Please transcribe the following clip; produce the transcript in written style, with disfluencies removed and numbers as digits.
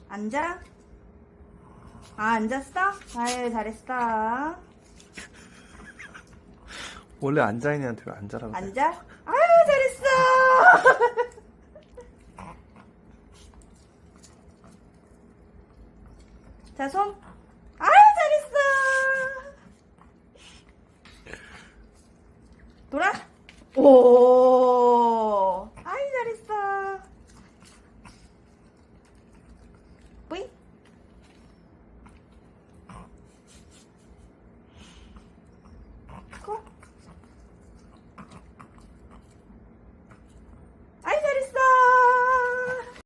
앉아. 아, 앉았어? 아유, 잘했어. 원래 앉아있는 애한테 왜 앉아라고 그래? 앉아. 아유, 잘했어. 자, 손. 아유, 잘했어. 돌아. 오.